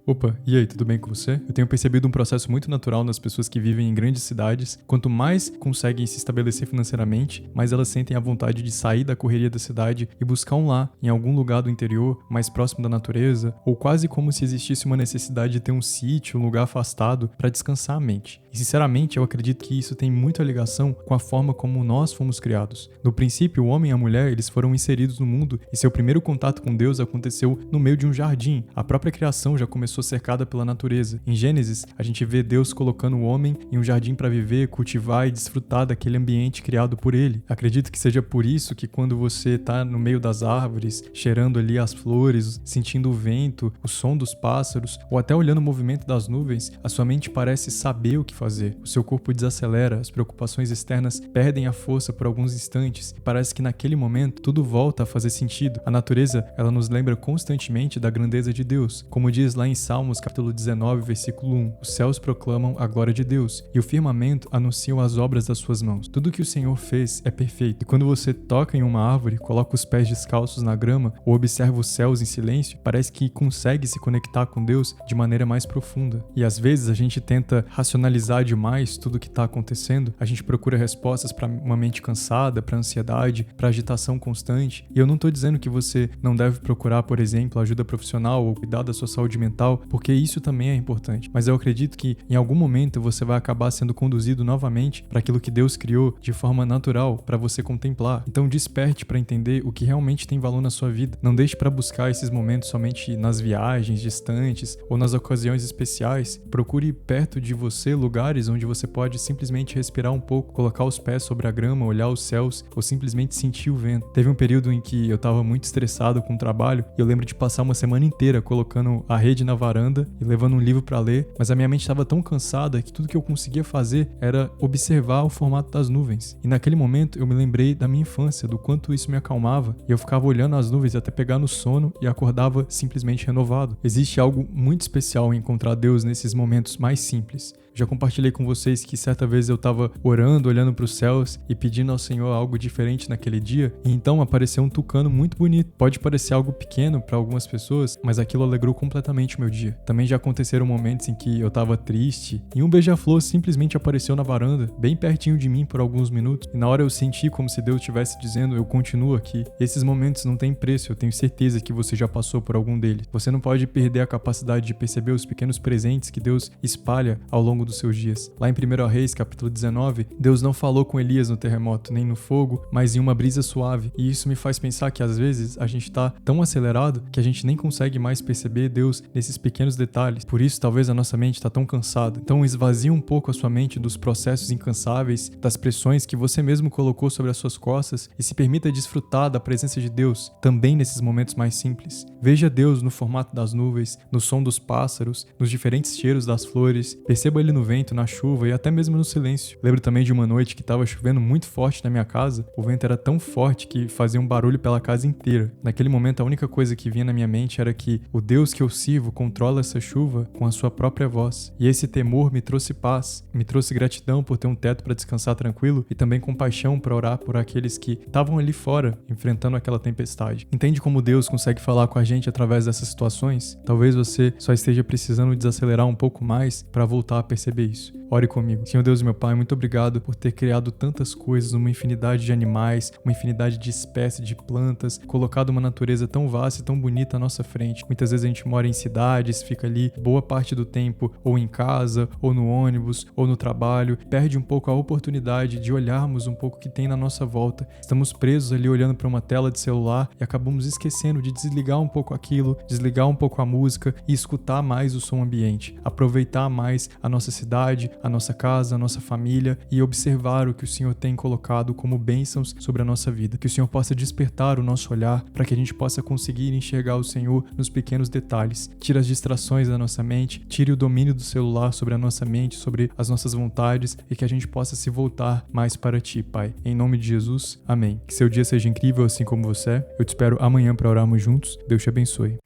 Opa, e aí, tudo bem com você? Eu tenho percebido um processo muito natural nas pessoas que vivem em grandes cidades. Quanto mais conseguem se estabelecer financeiramente, mais elas sentem a vontade de sair da correria da cidade e buscar um lar em algum lugar do interior, mais próximo da natureza, ou quase como se existisse uma necessidade de ter um sítio, um lugar afastado para descansar a mente. E sinceramente, eu acredito que isso tem muita ligação com a forma como nós fomos criados. No princípio, o homem e a mulher, eles foram inseridos no mundo e seu primeiro contato com Deus aconteceu no meio de um jardim. A própria criação já começou cercada pela natureza. Em Gênesis, a gente vê Deus colocando o homem em um jardim para viver, cultivar e desfrutar daquele ambiente criado por ele. Acredito que seja por isso que quando você está no meio das árvores, cheirando ali as flores, sentindo o vento, o som dos pássaros, ou até olhando o movimento das nuvens, a sua mente parece saber o que fazer. O seu corpo desacelera, as preocupações externas perdem a força por alguns instantes e parece que naquele momento tudo volta a fazer sentido. A natureza, ela nos lembra constantemente da grandeza de Deus. Como diz lá em Salmos capítulo 19, versículo 1, os céus proclamam a glória de Deus e o firmamento anunciam as obras das suas mãos. Tudo que o Senhor fez é perfeito. E quando você toca em uma árvore, coloca os pés descalços na grama ou observa os céus em silêncio, parece que consegue se conectar com Deus de maneira mais profunda. E às vezes a gente tenta racionalizar demais tudo o que está acontecendo, a gente procura respostas para uma mente cansada, para ansiedade, para agitação constante. E eu não estou dizendo que você não deve procurar, por exemplo, ajuda profissional ou cuidar da sua saúde mental, porque isso também é importante. Mas eu acredito que em algum momento você vai acabar sendo conduzido novamente para aquilo que Deus criou de forma natural para você contemplar. Então desperte para entender o que realmente tem valor na sua vida. Não deixe para buscar esses momentos somente nas viagens distantes ou nas ocasiões especiais. Procure perto de você lugares onde você pode simplesmente respirar um pouco, colocar os pés sobre a grama, olhar os céus ou simplesmente sentir o vento. Teve um período em que eu estava muito estressado com o trabalho e eu lembro de passar uma semana inteira colocando a rede na varanda e levando um livro para ler, mas a minha mente estava tão cansada que tudo que eu conseguia fazer era observar o formato das nuvens. E naquele momento eu me lembrei da minha infância, do quanto isso me acalmava, e eu ficava olhando as nuvens até pegar no sono e acordava simplesmente renovado. Existe algo muito especial em encontrar Deus nesses momentos mais simples. Já compartilhei com vocês que certa vez eu estava orando, olhando para os céus e pedindo ao Senhor algo diferente naquele dia, e então apareceu um tucano muito bonito. Pode parecer algo pequeno para algumas pessoas, mas aquilo alegrou completamente o meu dia. Também já aconteceram momentos em que eu estava triste e um beija-flor simplesmente apareceu na varanda, bem pertinho de mim por alguns minutos, e na hora eu senti como se Deus estivesse dizendo, eu continuo aqui. E esses momentos não têm preço, eu tenho certeza que você já passou por algum deles. Você não pode perder a capacidade de perceber os pequenos presentes que Deus espalha ao longo dos seus dias. Lá em 1 Reis, capítulo 19, Deus não falou com Elias no terremoto, nem no fogo, mas em uma brisa suave. E isso me faz pensar que às vezes a gente tá tão acelerado que a gente nem consegue mais perceber Deus nesses pequenos detalhes. Por isso, talvez a nossa mente tá tão cansada. Então, esvazie um pouco a sua mente dos processos incansáveis, das pressões que você mesmo colocou sobre as suas costas e se permita desfrutar da presença de Deus também nesses momentos mais simples. Veja Deus no formato das nuvens, no som dos pássaros, nos diferentes cheiros das flores. Perceba Ele no vento, na chuva e até mesmo no silêncio. Lembro também de uma noite que estava chovendo muito forte na minha casa. O vento era tão forte que fazia um barulho pela casa inteira. Naquele momento, a única coisa que vinha na minha mente era que o Deus que eu sirvo controla essa chuva com a sua própria voz. E esse temor me trouxe paz, me trouxe gratidão por ter um teto para descansar tranquilo e também compaixão para orar por aqueles que estavam ali fora, enfrentando aquela tempestade. Entende como Deus consegue falar com a gente através dessas situações? Talvez você só esteja precisando desacelerar um pouco mais para voltar a perceber isso. Ore comigo. Senhor Deus e meu Pai, muito obrigado por ter criado tantas coisas, uma infinidade de animais, uma infinidade de espécies de plantas, colocado uma natureza tão vasta e tão bonita à nossa frente. Muitas vezes a gente mora em cidades, fica ali boa parte do tempo ou em casa, ou no ônibus, ou no trabalho, perde um pouco a oportunidade de olharmos um pouco o que tem na nossa volta. Estamos presos ali olhando para uma tela de celular e acabamos esquecendo de desligar um pouco aquilo, desligar um pouco a música e escutar mais o som ambiente, aproveitar mais a nossa cidade, a nossa casa, a nossa família e observar o que o Senhor tem colocado como bênçãos sobre a nossa vida. Que o Senhor possa despertar o nosso olhar para que a gente possa conseguir enxergar o Senhor nos pequenos detalhes. Tire as distrações da nossa mente, tire o domínio do celular sobre a nossa mente, sobre as nossas vontades e que a gente possa se voltar mais para Ti, Pai. Em nome de Jesus, amém. Que seu dia seja incrível assim como você é. Eu te espero amanhã para orarmos juntos. Deus te abençoe.